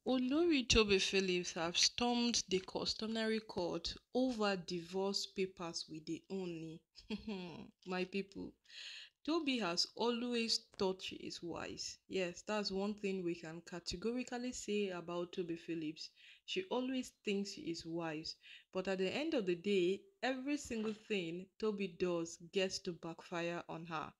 Olori Toby Phillips have stormed the customary court over divorce papers with the Ooni. My people, Toby has always thought she is wise. Yes, that's one thing we can categorically say about Toby Phillips. She always thinks she is wise. But at the end of the day, every single thing Toby does gets to backfire on her.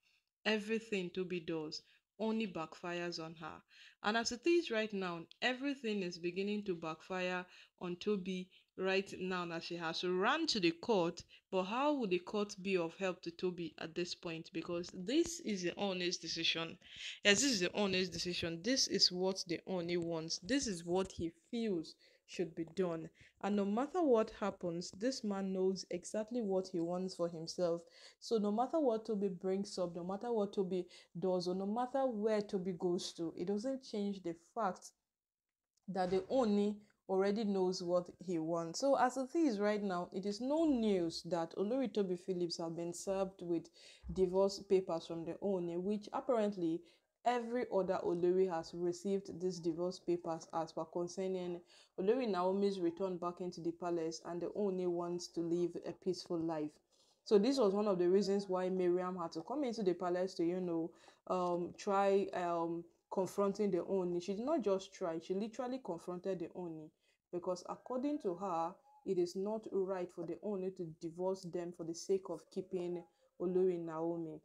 Everything Toby does only backfires on her. And as it is right now, everything is beginning to backfire on Toby right now that she has run to the court. But how would the court be of help to Toby at this point? Because this is the honest decision. Yes, this is the honest decision. This is what the Oni wants. This is what he feels should be done. And no matter what happens, this man knows exactly what he wants for himself. So no matter what Toby brings up, no matter what Toby does, or no matter where Toby goes to, it doesn't change the fact that the Oni already knows what he wants. So as it is right now, it is no news that Olori Toby Phillips have been served with divorce papers from the Oni, which apparently every other Olori has received these divorce papers as per concerning Olori Naomi's return back into the palace, and the Oni wants to live a peaceful life. So this was one of the reasons why Miriam had to come into the palace to, try confronting the Oni. She did not just try, she literally confronted the Oni, because according to her, it is not right for the Oni to divorce them for the sake of keeping Olori Naomi.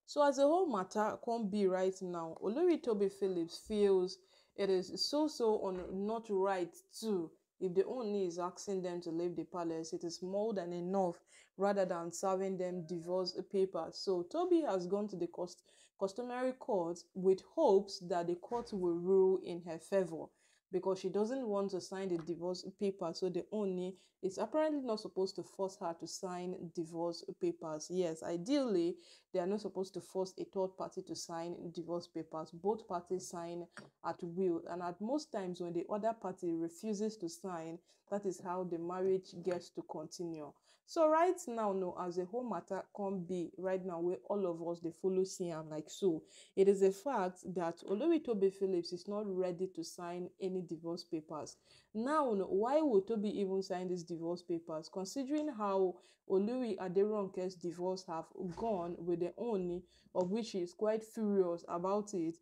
So as the whole matter can't be right now, Olori Toby Phillips feels it is not right too. If the only is asking them to leave the palace, it is more than enough rather than serving them divorce papers. So Toby has gone to the customary court with hopes that the court will rule in her favor, because she doesn't want to sign the divorce paper. So the Oni is apparently not supposed to force her to sign divorce papers. Yes, ideally, they are not supposed to force a third party to sign divorce papers. Both parties sign at will. And at most times, when the other party refuses to sign, that is how the marriage gets to continue. So right now, no, as a whole matter can be right now, where all of us they follow see am like so. It is a fact that Olori Toby Phillips is not ready to sign any divorce papers. Now, no, why would Toby even sign these divorce papers? Considering how Olori Aderonke's divorce have gone with the Ooni, of which she is quite furious about it,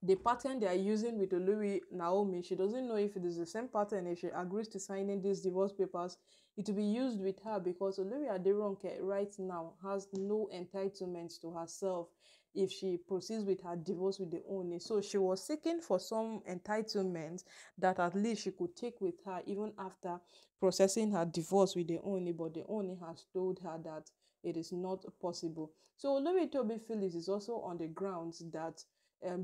the pattern they are using with Olori Naomi, she doesn't know if it is the same pattern. If she agrees to signing these divorce papers, it will be used with her, because Olori Aderonke right now has no entitlements to herself if she proceeds with her divorce with the Oni. So she was seeking for some entitlements that at least she could take with her even after processing her divorce with the Oni, but the Oni has told her that it is not possible. So Olori Toby Phillips is also on the grounds that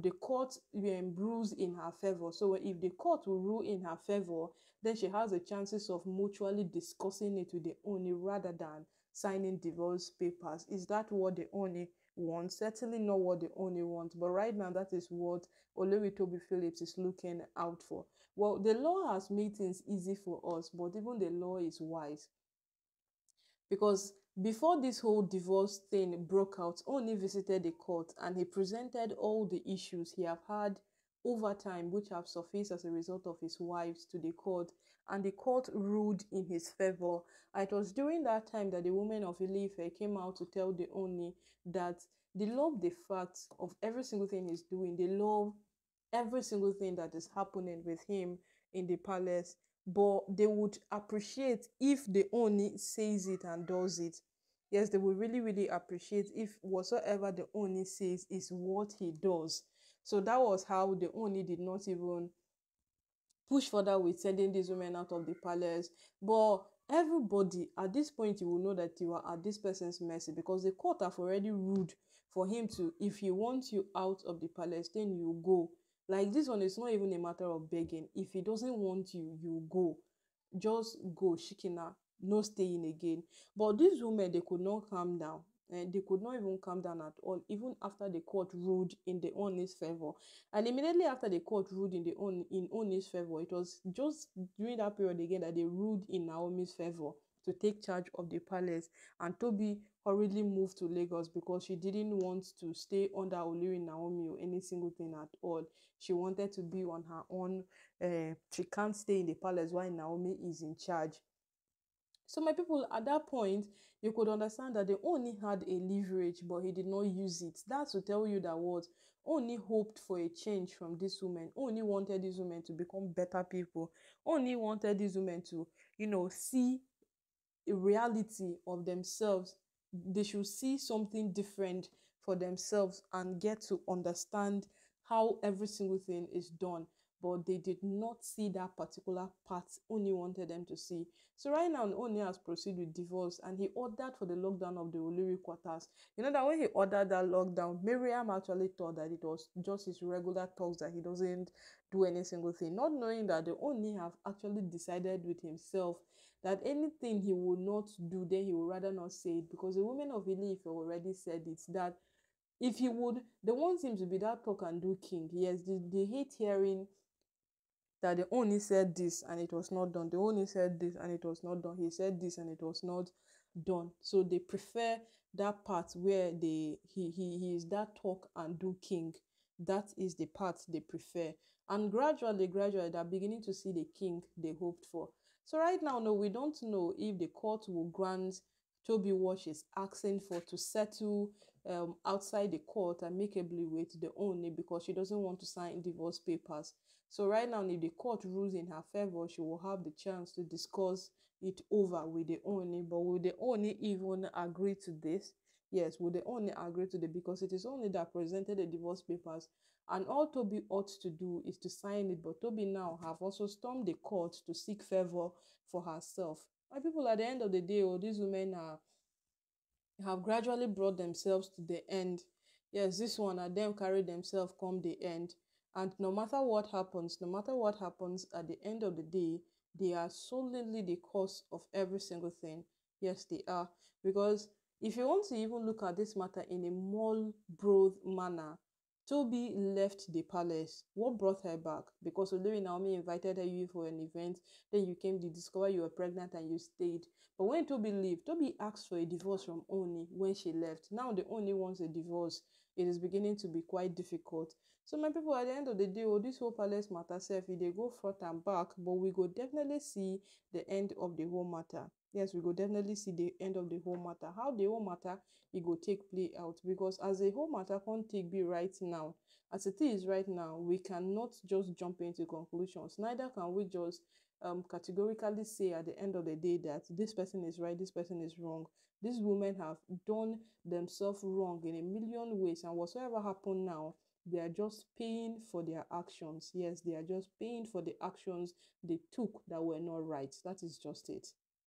the court rules in her favor. So if the court will rule in her favor, then she has the chances of mutually discussing it with the Oni rather than signing divorce papers. Is that what the Oni wants? Certainly not what the Oni wants. But right now, that is what Olori Toby Phillips is looking out for. Well, the law has made things easy for us, but even the law is wise, because before this whole divorce thing broke out, Oni visited the court and he presented all the issues he have had over time, which have surfaced as a result of his wives, to the court, and the court ruled in his favor. And it was during that time that the women of Ile-Ife came out to tell the Oni that they love the fact of every single thing he's doing. They love every single thing that is happening with him in the palace, but they would appreciate if the Oni says it and does it. Yes, they would really, really appreciate if whatsoever the Oni says is what he does. So that was how the Oni did not even push further with sending these women out of the palace. But everybody at this point, you will know that you are at this person's mercy, because the court have already ruled for him to, if he wants you out of the palace, then you go. Like, this one is not even a matter of begging. If he doesn't want you, you go. Just go, Shikina, no staying again. But these women, they could not calm down. And they could not even calm down at all, even after the court ruled in the Oni's favor. And immediately after the court ruled in Oni's favor, it was just during that period again that they ruled in Naomi's favor. to take charge of the palace, and Toby hurriedly moved to Lagos because she didn't want to stay under Olori Naomi or any single thing at all. She wanted to be on her own. She can't stay in the palace while Naomi is in charge. So my people, at that point, you could understand that they only had a leverage, but he did not use it. That's to tell you that what only hoped for a change from this woman. Only wanted these women to become better people. Only wanted these women to, see a reality of themselves. They should see something different for themselves and get to understand how every single thing is done. But they did not see that particular part Oni wanted them to see. So right now, Oni has proceeded with divorce, and he ordered for the lockdown of the Olori quarters. You know that when he ordered that lockdown, Miriam actually thought that it was just his regular talks, that he doesn't do any single thing, not knowing that the Oni have actually decided with himself that anything he will not do, then he would rather not say it, because the women of Ile-Ife already said it, that if he would, they want him to be that talk and do king. Yes, they hate hearing that the Ooni said this and it was not done. The Ooni said this and it was not done. He said this and it was not done. So they prefer that part where he is that talk and do king. That is the part they prefer. And gradually, they're beginning to see the king they hoped for. So right now, no, we don't know if the court will grant Toby what she's asking for to settle outside the court amicably with the Ooni, because she doesn't want to sign divorce papers. So right now, if the court rules in her favor, she will have the chance to discuss it over with the Ooni. But will the Ooni even agree to this? Yes, will the Ooni agree to this? Because it is only that presented the divorce papers, and all Toby ought to do is to sign it. But Toby now have also stormed the court to seek favor for herself. My people, at the end of the day, these women have gradually brought themselves to the end. Yes, this one and them carry themselves come the end. And no matter what happens, at the end of the day, they are solely the cause of every single thing. Yes, they are. Because if you want to even look at this matter in a more broad manner, Toby left the palace. What brought her back? Because Olori Naomi invited you for an event, then you came to discover you were pregnant and you stayed. But when Toby left, Toby asked for a divorce from Ooni when she left. Now the Ooni wants a divorce. It is beginning to be quite difficult. So my people, at the end of the day, this whole palace matter sef, they go front and back, but we go definitely see the end of the whole matter. Yes, we go definitely see the end of the whole matter. How the whole matter it go take play out, because as the whole matter can't take be right now, as it is right now, we cannot just jump into conclusions. Neither can we just categorically say at the end of the day that this person is right, this person is wrong. These women have done themselves wrong in a million ways, and whatsoever happened now, they are just paying for their actions. Yes, they are just paying for the actions they took that were not right. That is just it.